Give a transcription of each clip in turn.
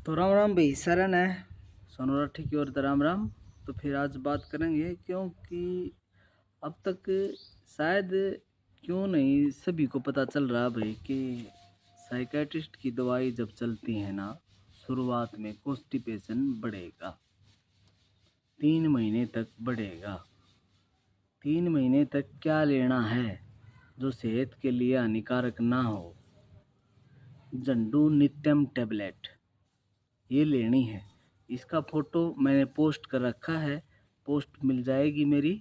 तो राम राम भाई सरन है सोनोरा ठीक की ओर तो राम राम। तो फिर आज बात करेंगे क्योंकि अब तक शायद क्यों नहीं सभी को पता चल रहा भाई कि साइकेट्रिस्ट की दवाई जब चलती है ना, शुरुआत में कॉन्स्टिपेशन बढ़ेगा, 3 महीने तक बढ़ेगा। 3 महीने तक क्या लेना है जो सेहत के लिए हानिकारक ना हो? जंडू नित्यम टेबलेट ये लेनी है। इसका फ़ोटो मैंने पोस्ट कर रखा है, पोस्ट मिल जाएगी मेरी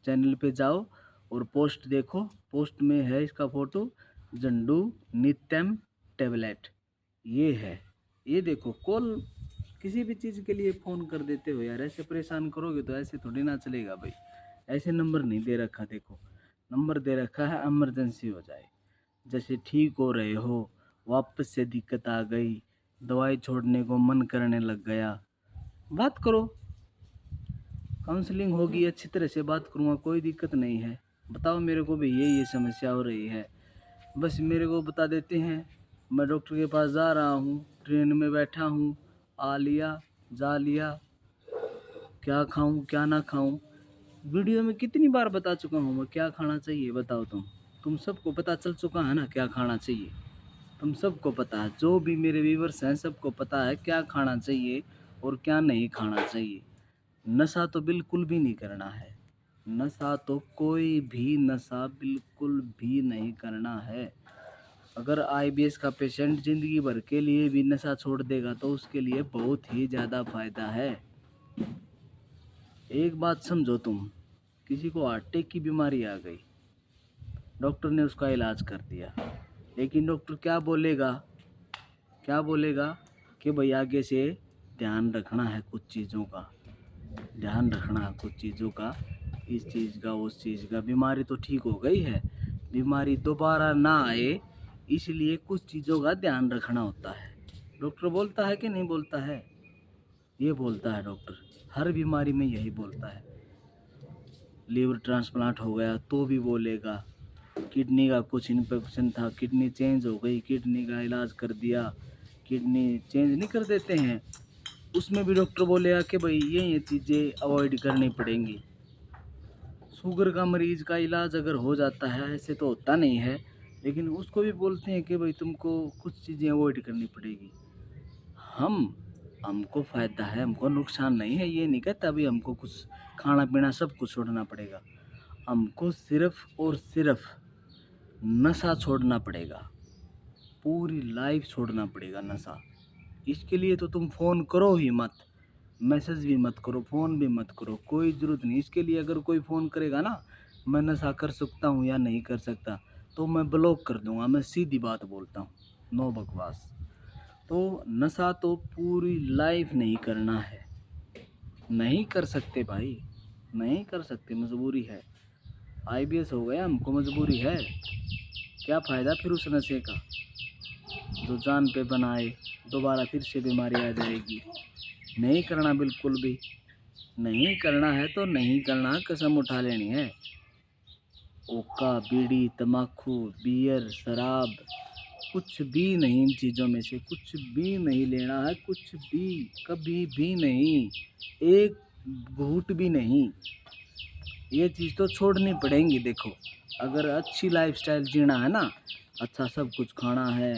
चैनल पे जाओ और पोस्ट देखो, पोस्ट में है इसका फ़ोटो। जंडू नित्यम टैबलेट ये है। ये देखो, कॉल किसी भी चीज़ के लिए फ़ोन कर देते हो यार, ऐसे परेशान करोगे तो ऐसे थोड़ी ना चलेगा भाई। ऐसे नंबर नहीं दे रखा, देखो नंबर दे रखा है इमरजेंसी हो जाए, जैसे ठीक हो रहे हो, वापस से दिक्कत आ गई, दवाई छोड़ने को मन करने लग गया, बात करो, काउंसलिंग होगी, अच्छी तरह से बात करूँगा, कोई दिक्कत नहीं है। बताओ मेरे को भी ये समस्या हो रही है, बस मेरे को बता देते हैं, मैं डॉक्टर के पास जा रहा हूँ, ट्रेन में बैठा हूँ, आ लिया जा लिया, क्या खाऊं क्या ना खाऊं। वीडियो में कितनी बार बता चुका हूँ मैं क्या खाना चाहिए, बताओ तुम सबको पता चल चुका है ना क्या खाना चाहिए। तुम सबको पता है, जो भी मेरे व्यूवर्स हैं सबको पता है क्या खाना चाहिए और क्या नहीं खाना चाहिए। नशा तो बिल्कुल भी नहीं करना है, नशा तो कोई भी नशा बिल्कुल भी नहीं करना है। अगर आईबीएस का पेशेंट ज़िंदगी भर के लिए भी नशा छोड़ देगा तो उसके लिए बहुत ही ज़्यादा फायदा है। एक बात समझो, तुम किसी को हार्ट अटैक की बीमारी आ गई, डॉक्टर ने उसका इलाज कर दिया, लेकिन डॉक्टर क्या बोलेगा, क्या बोलेगा कि भाई आगे से ध्यान रखना है कुछ चीज़ों का, ध्यान रखना है कुछ चीज़ों का, इस चीज़ का उस चीज़ का। बीमारी तो ठीक हो गई है, बीमारी दोबारा ना आए इसलिए कुछ चीज़ों का ध्यान रखना होता है। डॉक्टर बोलता है कि नहीं बोलता है? ये बोलता है डॉक्टर, हर बीमारी में यही बोलता है। लीवर ट्रांसप्लांट हो गया तो भी बोलेगा, किडनी का कुछ इन्फेक्शन था, किडनी चेंज हो गई, किडनी का इलाज कर दिया, किडनी चेंज नहीं कर देते हैं, उसमें भी डॉक्टर बोलेगा कि भाई ये चीज़ें अवॉइड करनी पड़ेंगी। शुगर का मरीज़ का इलाज अगर हो जाता है, ऐसे तो होता नहीं है, लेकिन उसको भी बोलते हैं कि भाई तुमको कुछ चीज़ें अवॉइड करनी पड़ेगी। हम हमको फ़ायदा है, हमको नुकसान नहीं है, ये नहीं कहता अभी हमको कुछ खाना पीना सब कुछ छोड़ना पड़ेगा। हमको सिर्फ़ और सिर्फ़ नशा छोड़ना पड़ेगा, पूरी लाइफ छोड़ना पड़ेगा नशा। इसके लिए तो तुम फ़ोन करो ही मत, मैसेज भी मत करो, फ़ोन भी मत करो, कोई ज़रूरत नहीं इसके लिए। अगर कोई फ़ोन करेगा ना, मैं नशा कर सकता हूँ या नहीं कर सकता, तो मैं ब्लॉक कर दूँगा, मैं सीधी बात बोलता हूँ, नो बकवास। तो नशा तो पूरी लाइफ नहीं करना है, नहीं कर सकते भाई, नहीं कर सकते, मजबूरी है। आईबीएस हो गया, हमको मजबूरी है, क्या फ़ायदा फिर उस नशे का जो जान पे बनाए, दोबारा फिर से बीमारी आ जाएगी। नहीं करना, बिल्कुल भी नहीं करना है तो नहीं करना, कसम उठा लेनी है। हुक्का, बीड़ी, तम्बाकू, बियर, शराब, कुछ भी नहीं, इन चीज़ों में से कुछ भी नहीं लेना है, कुछ भी, कभी भी नहीं, एक घूंट भी नहीं। ये चीज़ तो छोड़नी पड़ेंगी। देखो, अगर अच्छी लाइफस्टाइल जीना है ना, अच्छा सब कुछ खाना है,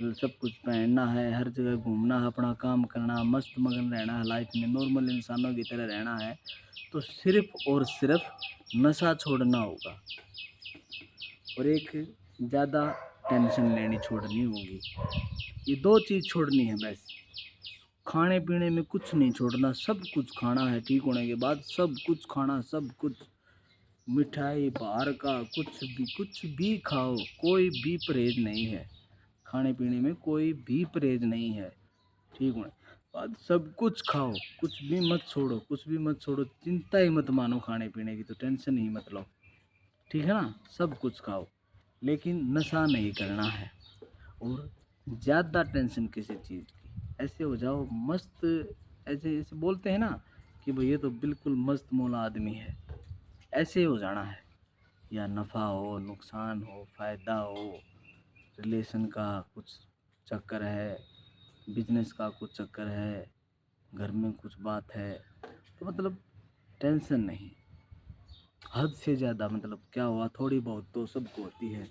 सब कुछ पहनना है, हर जगह घूमना है, अपना काम करना, मस्त मगन रहना है, लाइफ में नॉर्मल इंसानों की तरह रहना है, तो सिर्फ़ और सिर्फ नशा छोड़ना होगा और एक ज़्यादा टेंशन लेनी छोड़नी होगी। ये दो चीज़ छोड़नी है बस। खाने पीने में कुछ नहीं छोड़ना, सब कुछ खाना है, ठीक होने के बाद सब कुछ खाना, सब कुछ, मिठाई बाहर का कुछ भी खाओ, कोई भी परहेज नहीं है, खाने पीने में कोई भी परहेज नहीं है, ठीक होने के बाद सब कुछ खाओ, कुछ भी मत छोड़ो, कुछ भी मत छोड़ो, चिंता ही मत मानो खाने पीने की, तो टेंशन ही मत लो, ठीक है ना। सब कुछ खाओ लेकिन नशा नहीं करना है, और ज़्यादा टेंशन किसी चीज़ की, ऐसे हो जाओ मस्त, ऐसे ऐसे बोलते हैं ना कि भाई ये तो बिल्कुल मस्त मौला आदमी है, ऐसे हो जाना है। या नफ़ा हो, नुकसान हो, फ़ायदा हो, रिलेशन का कुछ चक्कर है, बिजनेस का कुछ चक्कर है, घर में कुछ बात है, तो मतलब टेंशन नहीं, हद से ज़्यादा मतलब क्या हुआ, थोड़ी बहुत तो सबको होती है,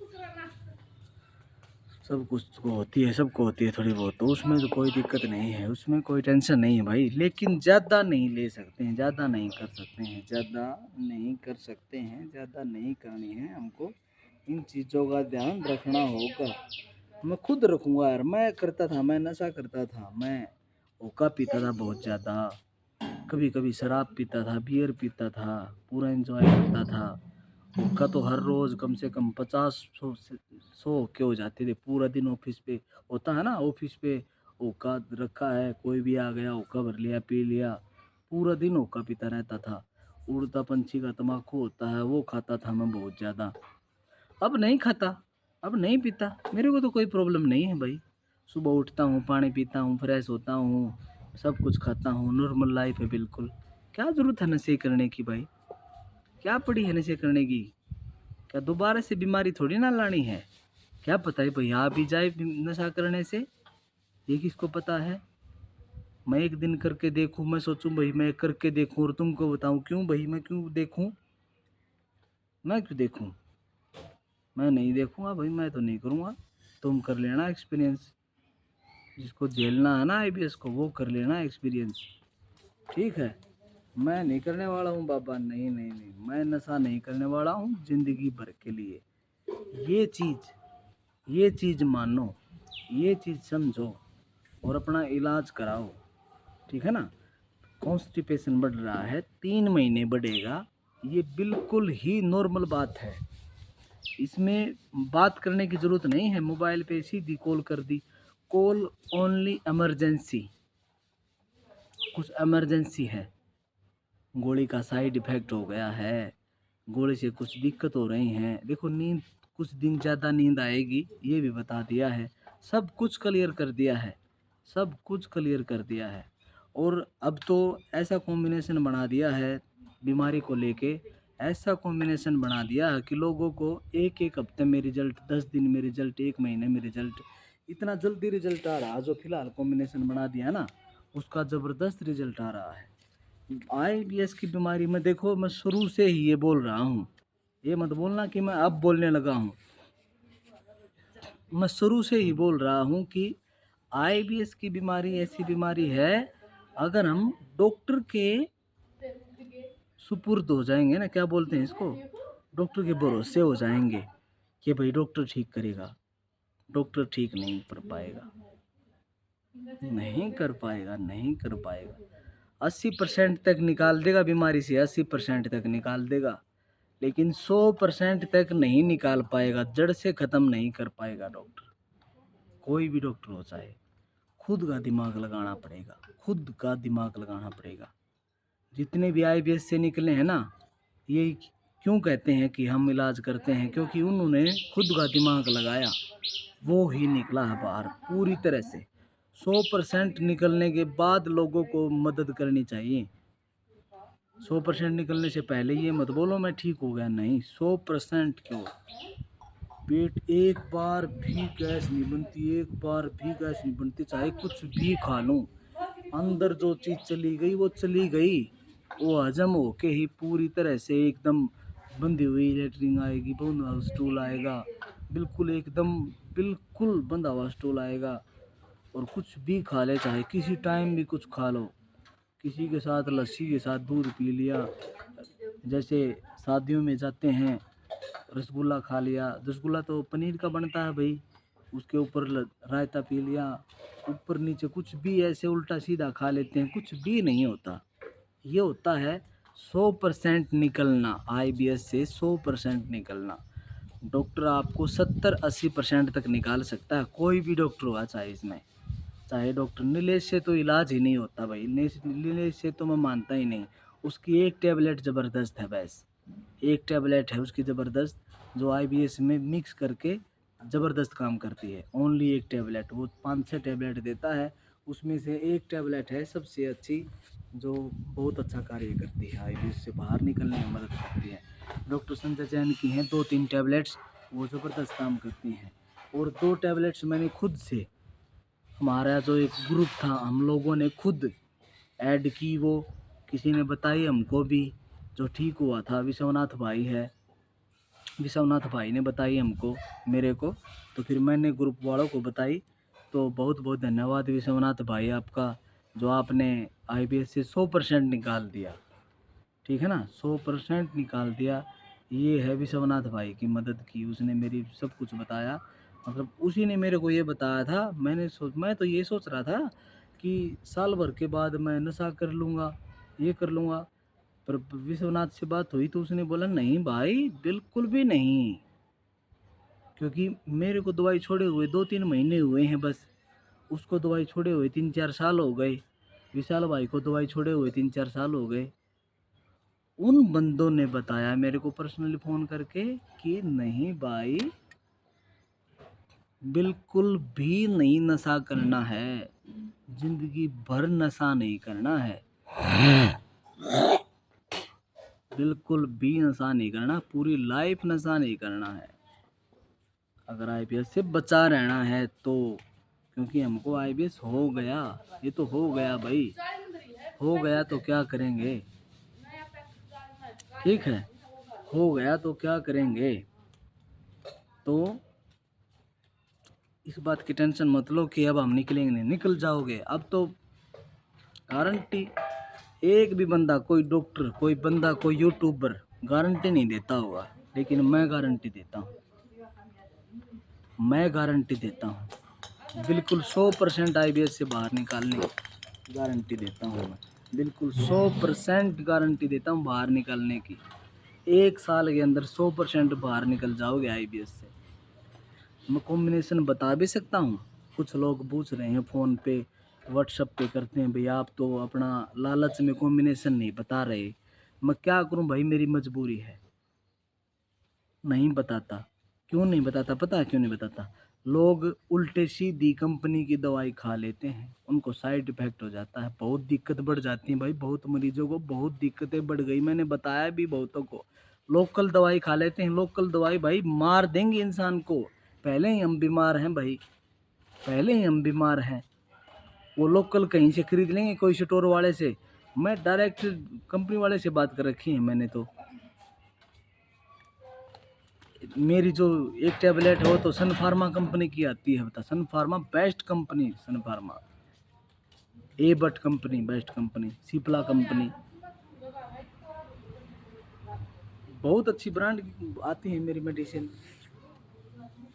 सब कुछ को होती है, सबको होती है थोड़ी बहुत, तो उसमें तो कोई दिक्कत नहीं है, उसमें कोई टेंशन नहीं है भाई। लेकिन ज़्यादा नहीं ले सकते हैं, ज़्यादा नहीं कर सकते हैं, ज़्यादा नहीं कर सकते हैं, ज़्यादा नहीं करनी है हमको। इन चीज़ों का ध्यान रखना होगा। मैं खुद रखूँगा यार, मैं करता था, मैं नशा करता था, मैं हुक्का पीता था बहुत ज़्यादा, कभी कभी शराब पीता था, बियर पीता था, पूरा एंजॉय करता था। हुक्का तो हर रोज़ कम से कम 50 100 हुक्के हो जाते थे पूरा दिन। ऑफिस पे होता है ना, ऑफिस पे हुक्का रखा है, कोई भी आ गया हुक्का भर लिया, पी लिया, पूरा दिन हुक्का पीता रहता था। उड़ता पंछी का तम्बाकू होता है, वो खाता था मैं बहुत ज़्यादा। अब नहीं खाता, अब नहीं पीता, मेरे को तो कोई प्रॉब्लम नहीं है भाई। सुबह उठता हूँ, पानी पीता हूँ, फ्रेश होता हूँ, सब कुछ खाता हूँ, नॉर्मल लाइफ है बिल्कुल। क्या ज़रूरत है नशे करने की भाई, क्या पड़ी है नशे करने की? क्या दोबारा से बीमारी थोड़ी ना लानी है? क्या पता है भाई आ भी जाए नशा करने से, ये किसको पता है? मैं एक दिन करके देखूं, मैं सोचूं भाई मैं करके देखूं और तुमको बताऊं, क्यों भाई मैं क्यों देखूं? मैं क्यों देखूं? मैं नहीं देखूंगा भाई, मैं तो नहीं करूंगा। तुम कर लेना एक्सपीरियंस, जिसको झेलना है ना आईबीएस को, वो कर लेना एक्सपीरियंस, ठीक है? मैं नहीं करने वाला हूँ बाबा, नहीं नहीं नहीं, मैं नशा नहीं करने वाला हूँ जिंदगी भर के लिए। ये चीज़, ये चीज़ मानो, ये चीज़ समझो और अपना इलाज कराओ, ठीक है ना? कॉन्स्टिपेशन बढ़ रहा है, 3 महीने बढ़ेगा, ये बिल्कुल ही नॉर्मल बात है। इसमें बात करने की ज़रूरत नहीं है, मोबाइल पे सीधी कॉल कर दी, कॉल ओनली इमरजेंसी, कुछ इमरजेंसी है, गोली का साइड इफ़ेक्ट हो गया है, गोली से कुछ दिक्कत हो रही हैं, देखो नींद कुछ दिन ज़्यादा नींद आएगी, ये भी बता दिया है, सब कुछ क्लियर कर दिया है, सब कुछ क्लियर कर दिया है। और अब तो ऐसा कॉम्बिनेशन बना दिया है बीमारी को लेके, ऐसा कॉम्बिनेशन बना दिया है कि लोगों को एक एक हफ्ते में रिजल्ट, 10 दिन में रिजल्ट, 1 महीने में रिजल्ट, इतना जल्दी रिजल्ट आ रहा है। जो फिलहाल कॉम्बिनेशन बना दिया ना, उसका ज़बरदस्त रिजल्ट आ रहा है। आईबीएस की बीमारी में देखो, मैं शुरू से ही ये बोल रहा हूँ, ये मत बोलना कि मैं अब बोलने लगा हूँ, मैं शुरू से ही बोल रहा हूँ कि आईबीएस की बीमारी ऐसी बीमारी है, अगर हम डॉक्टर के सुपुर्द हो जाएंगे ना, क्या बोलते हैं इसको, डॉक्टर के भरोसे हो जाएंगे कि भाई डॉक्टर ठीक करेगा, डॉक्टर ठीक नहीं कर पाएगा, नहीं कर पाएगा, नहीं कर पाएगा। 80% तक निकाल देगा बीमारी से, 80% तक निकाल देगा, लेकिन 100% तक नहीं निकाल पाएगा, जड़ से ख़त्म नहीं कर पाएगा डॉक्टर, कोई भी डॉक्टर हो चाहे। खुद का दिमाग लगाना पड़ेगा, खुद का दिमाग लगाना पड़ेगा। जितने भी आईबीएस से निकले हैं ना, ये क्यों कहते हैं कि हम इलाज करते हैं, क्योंकि उन्होंने खुद का दिमाग लगाया, वो ही निकला है बाहर पूरी तरह से। 100% निकलने के बाद लोगों को मदद करनी चाहिए। 100% निकलने से पहले ये मत बोलो मैं ठीक हो गया, नहीं, 100% क्यों, पेट एक बार भी गैस नहीं बनती, एक बार भी गैस नहीं बनती, चाहे कुछ भी खा लूँ, अंदर जो चीज़ चली गई वो चली गई, वो हजम होके ही पूरी तरह से एकदम बंधी हुई लेटरिन आएगी, बंधा हुआ स्टूल आएगा, बिल्कुल एकदम बिल्कुल बंधा हुआ स्टूल आएगा। और कुछ भी खा ले, चाहे किसी टाइम भी कुछ खा लो, किसी के साथ लस्सी के साथ दूध पी लिया, जैसे शादियों में जाते हैं, रसगुल्ला खा लिया, रसगुल्ला तो पनीर का बनता है भाई, उसके ऊपर रायता पी लिया, ऊपर नीचे कुछ भी ऐसे उल्टा सीधा खा लेते हैं, कुछ भी नहीं होता। ये होता है 100% निकलना, आईबीएस से 100% निकलना। डॉक्टर आपको 70-80% तक निकाल सकता है, कोई भी डॉक्टर हुआ चाहे इसमें, चाहे डॉक्टर नीलेश से तो इलाज ही नहीं होता भाई, नीलेश से तो मैं मानता ही नहीं। उसकी एक टैबलेट ज़बरदस्त है, बस एक टैबलेट है उसकी ज़बरदस्त, जो आईबीएस में मिक्स करके ज़बरदस्त काम करती है। ओनली एक टैबलेट, वो 5-6 टैबलेट देता है, उसमें से एक टैबलेट है सबसे अच्छी, जो बहुत अच्छा कार्य करती है, आईबीएस से बाहर निकलने में मदद करती है। डॉक्टर संजय जैन की हैं 2-3 टैबलेट्स, वो ज़बरदस्त काम करती हैं। और 2 टैबलेट्स मैंने खुद से हमारा जो एक ग्रुप था हम लोगों ने खुद ऐड की, वो किसी ने बताई हमको भी, जो ठीक हुआ था विश्वनाथ भाई है, विश्वनाथ भाई ने बताई हमको, मेरे को। तो फिर मैंने ग्रुप वालों को बताई। तो बहुत बहुत धन्यवाद विश्वनाथ भाई आपका, जो आपने IBS से 100% निकाल दिया। ठीक है ना, 100% निकाल दिया। ये है विश्वनाथ भाई की मदद की, उसने मेरी सब कुछ बताया। मतलब उसी ने मेरे को ये बताया था। मैं तो ये सोच रहा था कि साल भर के बाद मैं नशा कर लूँगा, ये कर लूँगा। पर विश्वनाथ से बात हुई तो उसने बोला नहीं भाई, बिल्कुल भी नहीं। क्योंकि मेरे को दवाई छोड़े हुए 2-3 महीने हुए हैं बस, उसको दवाई छोड़े हुए 3-4 साल हो गए, विशाल भाई को दवाई छोड़े हुए 3-4 साल हो गए। उन बंदों ने बताया मेरे को पर्सनली फ़ोन करके कि नहीं भाई, बिल्कुल भी नहीं नशा करना है, ज़िंदगी भर नशा नहीं करना है, बिल्कुल भी नशा नहीं करना, पूरी लाइफ नशा नहीं करना है अगर IBS से बचा रहना है तो। क्योंकि हमको IBS हो गया, ये तो हो गया भाई, हो गया तो क्या करेंगे। ठीक है, हो गया तो क्या करेंगे। तो इस बात की टेंशन मत लो कि अब हम निकलेंगे नहीं, निकल जाओगे। अब तो गारंटी, एक भी बंदा, कोई डॉक्टर, कोई बंदा, कोई यूट्यूबर गारंटी नहीं देता होगा, लेकिन मैं गारंटी देता हूँ, मैं गारंटी देता हूँ। बिल्कुल 100% IBS से बाहर निकालने की गारंटी देता हूँ मैं, बिल्कुल 100% गारंटी देता हूँ बाहर निकालने की। 1 साल के अंदर 100% बाहर निकल जाओगे IBS से। मैं कॉम्बिनेशन बता भी सकता हूँ। कुछ लोग पूछ रहे हैं फ़ोन पे, व्हाट्सएप पे करते हैं, भैया आप तो अपना लालच में कॉम्बिनेशन नहीं बता रहे। मैं क्या करूँ भाई, मेरी मजबूरी है, नहीं बताता। क्यों नहीं बताता, पता है क्यों नहीं बताता? लोग उल्टे सीधी कंपनी की दवाई खा लेते हैं, उनको साइड इफ़ेक्ट हो जाता है, बहुत दिक्कत बढ़ जाती है भाई, बहुत मरीजों को बहुत दिक्कतें बढ़ गई, मैंने बताया भी बहुतों को। लोकल दवाई खा लेते हैं, लोकल दवाई भाई मार देंगे इंसान को। पहले ही हम बीमार हैं भाई, पहले ही हम बीमार हैं। वो लोकल कहीं से खरीद लेंगे, कोई स्टोर वाले से। मैं डायरेक्ट कंपनी वाले से बात कर रखी है मैंने तो। मेरी जो एक टैबलेट है वो तो सन फार्मा कंपनी की आती है, बता, सन फार्मा बेस्ट कंपनी, सन फार्मा, ए बट company best company, Cipla company, बहुत अच्छी ब्रांड की आती है मेरी मेडिसिन।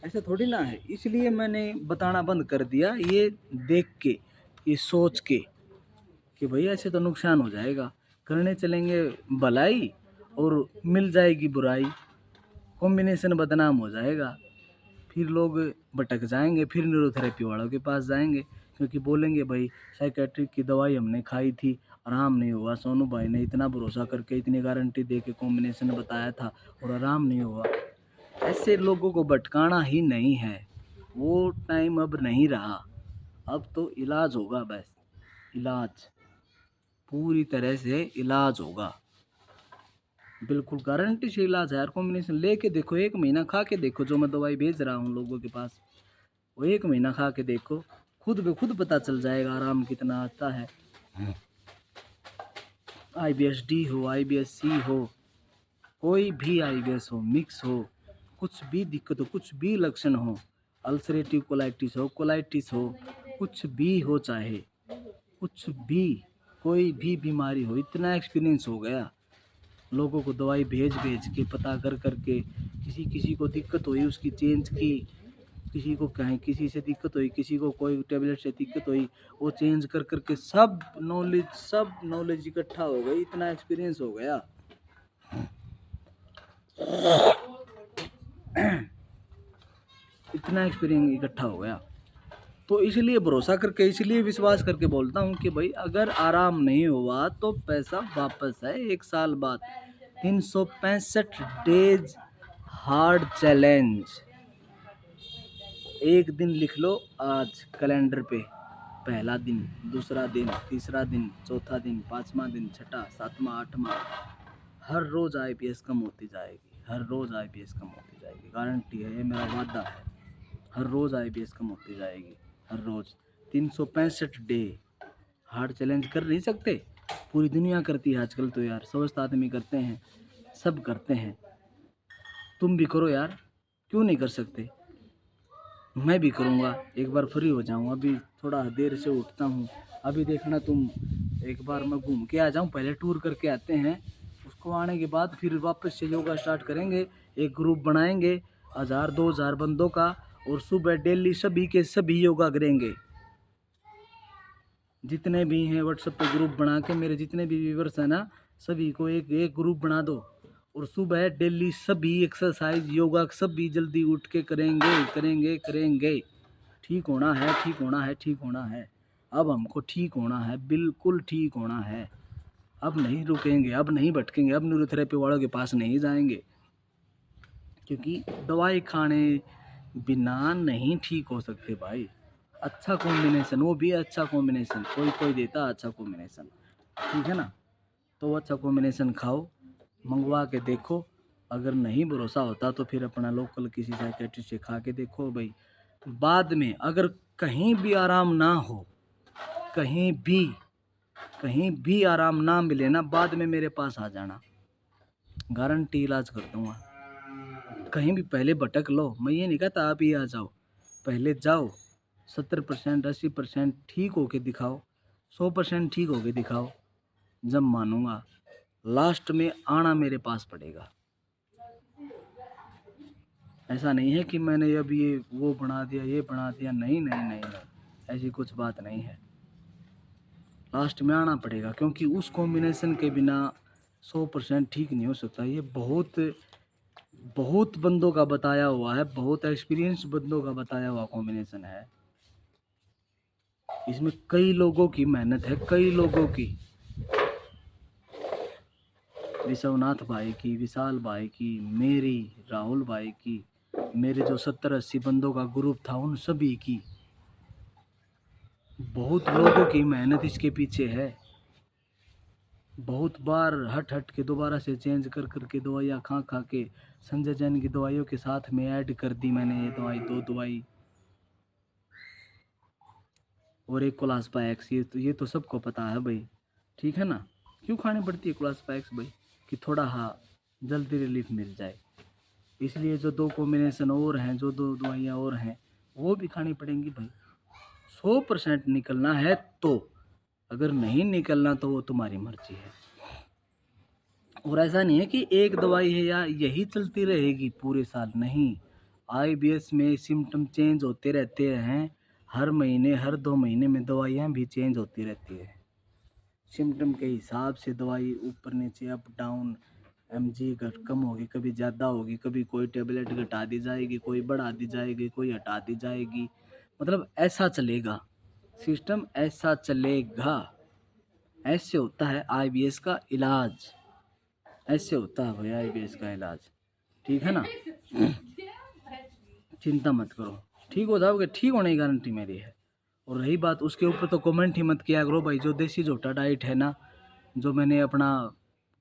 ऐसा थोड़ी ना है, इसलिए मैंने बताना बंद कर दिया, ये देख के, ये सोच के कि भाई ऐसे तो नुकसान हो जाएगा, करने चलेंगे भलाई और मिल जाएगी बुराई, कॉम्बिनेशन बदनाम हो जाएगा, फिर लोग भटक जाएंगे, फिर न्यूरोथेरेपी वालों के पास जाएंगे, क्योंकि बोलेंगे भाई साइकेट्रिक की दवाई हमने खाई थी, आराम नहीं हुआ, सोनू भाई ने इतना भरोसा करके इतनी गारंटी दे के कॉम्बिनेशन बताया था और आराम नहीं हुआ। ऐसे लोगों को भटकाना ही नहीं है, वो टाइम अब नहीं रहा। अब तो इलाज होगा, बस इलाज, पूरी तरह से इलाज होगा, बिल्कुल गारंटी से इलाज है यार। कॉम्बिनेशन लेके देखो, 1 महीना खा के देखो, जो मैं दवाई भेज रहा हूँ लोगों के पास, वो 1 महीना खा के देखो, खुद पे खुद पता चल जाएगा आराम कितना आता है। IBS D हो, IBS C हो, कोई भी IBS हो, मिक्स हो, कुछ भी दिक्कत हो, कुछ भी लक्षण हो, अल्सरेटिव कोलाइटिस हो, कुछ भी हो, चाहे कुछ भी, कोई भी बीमारी हो, इतना एक्सपीरियंस हो गया लोगों को दवाई भेज भेज के, पता कर कर के, किसी किसी को दिक्कत हुई उसकी चेंज की, किसी को कहीं किसी से दिक्कत हुई, किसी को कोई टेबलेट से दिक्कत हुई, वो चेंज कर कर के सब नॉलेज इकट्ठा हो गई, इतना एक्सपीरियंस हो गया। इतना एक्सपीरियंस इकट्ठा हो गया, तो इसलिए भरोसा करके, इसलिए विश्वास करके बोलता हूँ कि भाई अगर आराम नहीं हुआ तो पैसा वापस है 1 साल बाद। 365 डेज हार्ड चैलेंज, एक दिन लिख लो आज कैलेंडर पे, पहला दिन, दूसरा दिन, तीसरा दिन, चौथा दिन, 5वां दिन, छठा, 7वां, 8वां, हर रोज़ IBS कम होती जाएगी, हर रोज़ IBS कम होती जाएगी, गारंटी है, ये मेरा वादा है। हर रोज़ IBS कम होती जाएगी, हर रोज़। 365 डे हार्ड चैलेंज कर नहीं सकते? पूरी दुनिया करती है आजकल तो यार, स्वस्थ आदमी करते हैं, सब करते हैं। तुम भी करो यार, क्यों नहीं कर सकते? मैं भी करूँगा, एक बार फ्री हो जाऊँ। अभी थोड़ा देर से उठता हूँ। अभी देखना तुम, एक बार मैं घूम के आ जाऊँ, पहले टूर करके आते हैं। उसको आने के बाद फिर वापस से योगा स्टार्ट करेंगे। एक ग्रुप बनाएंगे 1000-2000 बंदों का, और सुबह डेली सभी के सभी योगा करेंगे। जितने भी हैं व्हाट्सएप पे ग्रुप बना के, मेरे जितने भी व्यूवर्स हैं ना, सभी को एक एक ग्रुप बना दो, और सुबह डेली सभी एक्सरसाइज योगा सभी जल्दी उठ के करेंगे करेंगे करेंगे। ठीक होना है, ठीक होना है, ठीक होना है। अब हमको ठीक होना है, बिल्कुल ठीक होना है। अब नहीं रुकेंगे, अब नहीं भटकेंगे, अब न्यूरोथेरेपी वालों के पास नहीं जाएंगे, क्योंकि दवाई खाने बिना नहीं ठीक हो सकते भाई। अच्छा कॉम्बिनेशन, वो भी अच्छा कॉम्बिनेशन, कोई कोई देता अच्छा कॉम्बिनेशन, ठीक है ना? तो वो अच्छा कॉम्बिनेशन खाओ, मंगवा के देखो। अगर नहीं भरोसा होता तो फिर अपना लोकल किसी साइकेट्रिस्ट से खा के देखो भाई। बाद में अगर कहीं भी आराम ना हो, कहीं भी आराम ना मिले ना, बाद में मेरे पास आ जाना, गारंटी इलाज कर दूंगा। कहीं भी पहले भटक लो, मैं ये नहीं कहता आप ही आ जाओ, पहले जाओ, 70% 80% ठीक होके दिखाओ, 100% ठीक होके दिखाओ, जब मानूंगा। लास्ट में आना मेरे पास पड़ेगा। ऐसा नहीं है कि मैंने अब ये वो बना दिया, ये बना दिया, नहीं नहीं नहीं नहीं, ऐसी कुछ बात नहीं है। लास्ट में आना पड़ेगा, क्योंकि उस कॉम्बिनेशन के बिना 100% ठीक नहीं हो सकता। ये बहुत बहुत बंदों का बताया हुआ है, बहुत एक्सपीरियंस बंदों का बताया हुआ कॉम्बिनेशन है। इसमें कई लोगों की मेहनत है, कई लोगों की, विश्वनाथ भाई की, विशाल भाई की, मेरी, राहुल भाई की, मेरे जो 70-80 बंदों का ग्रुप था उन सभी की, बहुत लोगों की मेहनत इसके पीछे है। बहुत बार हट हट के दोबारा से चेंज कर करके दवाइयाँ खा खा के संजय जैन की दवाइयों के साथ में ऐड कर दी मैंने ये दवाई, 2 दवाई और एक क्लासपाएक्स। ये तो सबको पता है भाई, ठीक है ना? क्यों खानी पड़ती है क्लासपाएक्स भाई? कि थोड़ा हाँ जल्दी रिलीफ मिल जाए, इसलिए जो 2 कॉम्बिनेशन और हैं, जो 2 दवाइयाँ और हैं, वो भी खानी पड़ेंगी भाई। 100% निकलना है तो, अगर नहीं निकलना तो वो तुम्हारी मर्जी है। और ऐसा नहीं है कि एक दवाई है या यही चलती रहेगी पूरे साल, नहीं। आईबीएस में सिम्टम चेंज होते रहते हैं, हर महीने हर 2 महीने में दवाइयाँ भी चेंज होती रहती है। सिम्टम के हिसाब से दवाई ऊपर नीचे अप डाउन, एमजी घट कम होगी, कभी ज़्यादा होगी, कभी कोई टेबलेट घटा दी जाएगी, कोई बढ़ा दी जाएगी, कोई हटा दी जाएगी। मतलब ऐसा चलेगा सिस्टम, ऐसा चलेगा। ऐसे होता है आईबीएस का इलाज, ऐसे होता है भाई आईबीएस का इलाज, ठीक है ना? चिंता मत करो, ठीक हो जाओगे, ठीक होने की गारंटी मेरी है। और रही बात उसके ऊपर, तो कमेंट ही मत किया करो भाई। जो देसी झोटा डाइट है ना, जो मैंने अपना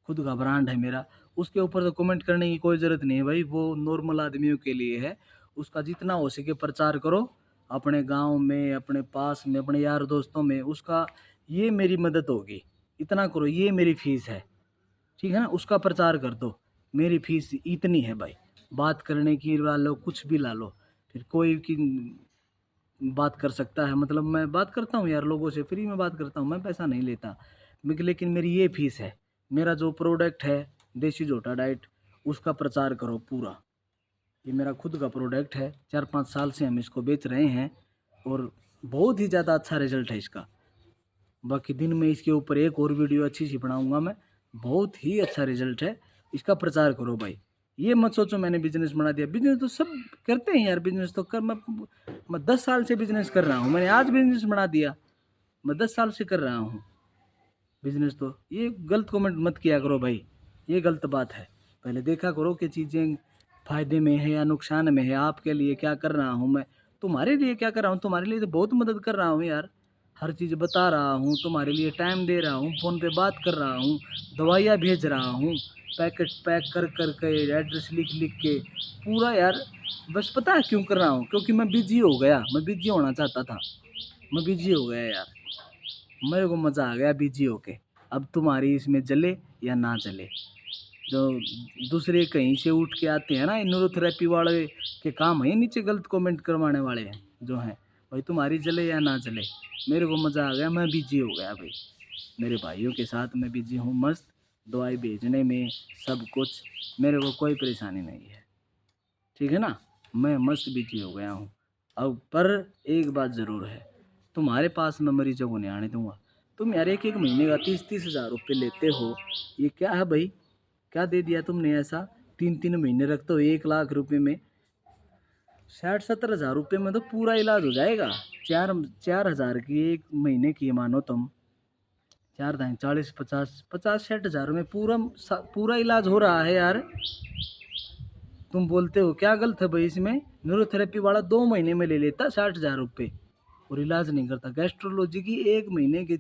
खुद का ब्रांड है मेरा, उसके ऊपर तो कमेंट करने की कोई ज़रूरत नहीं है भाई, वो नॉर्मल आदमियों के लिए है। उसका जितना हो सके प्रचार करो, अपने गांव में, अपने पास में, अपने यार दोस्तों में, उसका ये मेरी मदद होगी, इतना करो, ये मेरी फीस है, ठीक है ना? उसका प्रचार कर दो, मेरी फीस इतनी है भाई। बात करने की ला लो, कुछ भी ला लो, फिर कोई की बात कर सकता है, मतलब मैं बात करता हूँ यार लोगों से, फ्री में बात करता हूँ, मैं पैसा नहीं लेता। लेकिन मेरी ये फीस है, मेरा जो प्रोडक्ट है देसी जोटा डाइट, उसका प्रचार करो पूरा। ये मेरा खुद का प्रोडक्ट है, 4-5 साल से हम इसको बेच रहे हैं, और बहुत ही ज़्यादा अच्छा रिजल्ट है इसका। बाकी दिन में इसके ऊपर एक और वीडियो अच्छी सी बनाऊंगा मैं, बहुत ही अच्छा रिजल्ट है, इसका प्रचार करो भाई। ये मत सोचो मैंने बिजनेस बना दिया, बिजनेस तो सब करते हैं यार, बिजनेस तो कर, मैं 10 साल से बिजनेस कर रहा हूँ, मैंने आज बिजनेस बना दिया, मैं 10 साल से कर रहा हूँ बिजनेस। तो ये गलत कमेंट मत किया करो भाई, ये गलत बात है। पहले देखा करो कि चीज़ें फ़ायदे में है या नुकसान में है, आपके लिए क्या कर रहा हूँ मैं, तुम्हारे लिए क्या कर रहा हूँ, तुम्हारे लिए तो बहुत मदद कर रहा हूँ यार, हर चीज़ बता रहा हूँ, तुम्हारे लिए टाइम दे रहा हूँ, फ़ोन पे बात कर रहा हूँ, दवाइयाँ भेज रहा हूँ, पैकेट पैक कर कर के, एड्रेस लिख लिख के पूरा यार। बस पता है क्यों कर रहा हूँ? क्योंकि मैं बिजी हो गया, मैं बिजी होना चाहता था। मैं बिजी हो गया यार, मेरे को मज़ा आ गया बिजी होके। अब तुम्हारी इसमें जले या ना जले, जो दूसरे कहीं से उठ के आते हैं ना न्यूरोथेरेपी वाले के काम है नीचे गलत कमेंट करवाने वाले हैं जो हैं, भाई तुम्हारी जले या ना जले, मेरे को मज़ा आ गया, मैं बिजी हो गया भाई। मेरे भाइयों के साथ मैं बिजी हूँ मस्त, दवाई भेजने में सब कुछ, मेरे को कोई परेशानी नहीं है, ठीक है ना। मैं मस्त बिजी हो गया हूँ। अब पर एक बात ज़रूर है, तुम्हारे पास मैं मरीजों को नहीं आने दूंगा। तुम यार एक एक महीने का 30-30 हज़ार रुपये लेते हो, ये क्या है भाई, क्या दे दिया तुमने ऐसा? 3-3 महीने रखते हो 1 लाख रुपए में, 60-70 हज़ार रुपये में तो पूरा इलाज हो जाएगा। 4 हज़ार की एक महीने की मानो तुम, 4 दाएँ 40 50 60 हज़ार में पूरा इलाज हो रहा है यार। तुम बोलते हो क्या गलत है भाई इसमें? न्यूरोथेरेपी वाला 2 महीने में ले लेता 60 हज़ार रुपये और इलाज नहीं करता। गैस्ट्रोलॉजी की 1 महीने के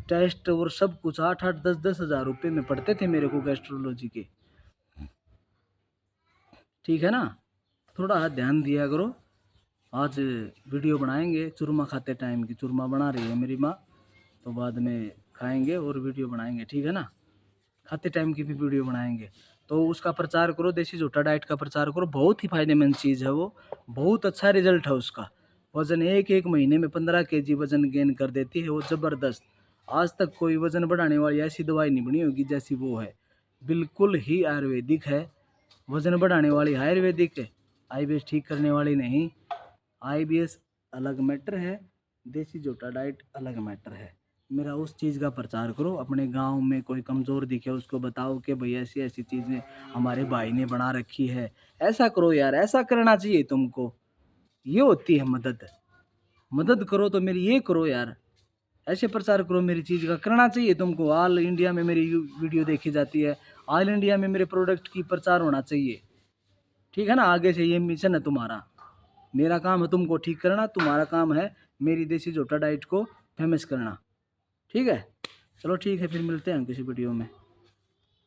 टेस्ट और सब कुछ 8-8 10-10 हज़ार रुपये में पड़ते थे मेरे को गैस्ट्रोलॉजी के, ठीक है ना। थोड़ा ध्यान दिया करो। आज वीडियो बनाएंगे चूरमा खाते टाइम की, चूरमा बना रही है मेरी माँ, तो बाद में खाएंगे और वीडियो बनाएंगे, ठीक है ना। खाते टाइम की भी वीडियो बनाएंगे, तो उसका प्रचार करो, देसी झूठा डाइट का प्रचार करो, बहुत ही फायदेमंद चीज़ है वो, बहुत अच्छा रिजल्ट है उसका। वज़न एक एक महीने में 15 kg वज़न गेन कर देती है वो, ज़बरदस्त। आज तक कोई वज़न बढ़ाने वाली ऐसी दवाई नहीं बनी होगी जैसी वो है, बिल्कुल ही आयुर्वेदिक है। वज़न बढ़ाने वाली आयुर्वेदिक है, IBS ठीक करने वाली नहीं। IBS अलग मैटर है, देसी झूठा डाइट अलग मैटर है। मेरा उस चीज़ का प्रचार करो, अपने गांव में कोई कमज़ोर दिखे उसको बताओ कि भाई ऐसी ऐसी चीज़ें हमारे भाई ने बना रखी है, ऐसा करो यार, ऐसा करना चाहिए तुमको। ये होती है मदद, मदद करो तो मेरी ये करो यार, ऐसे प्रचार करो मेरी चीज़ का, करना चाहिए तुमको। ऑल इंडिया में मेरी वीडियो देखी जाती है, ऑल इंडिया में मेरे प्रोडक्ट की प्रचार होना चाहिए, ठीक है ना। आगे से ये मिशन है तुम्हारा, मेरा काम है तुमको ठीक करना, तुम्हारा काम है मेरी देसी झूठा डाइट को फेमस करना, ठीक है। चलो ठीक है, फिर मिलते हैं किसी वीडियो में।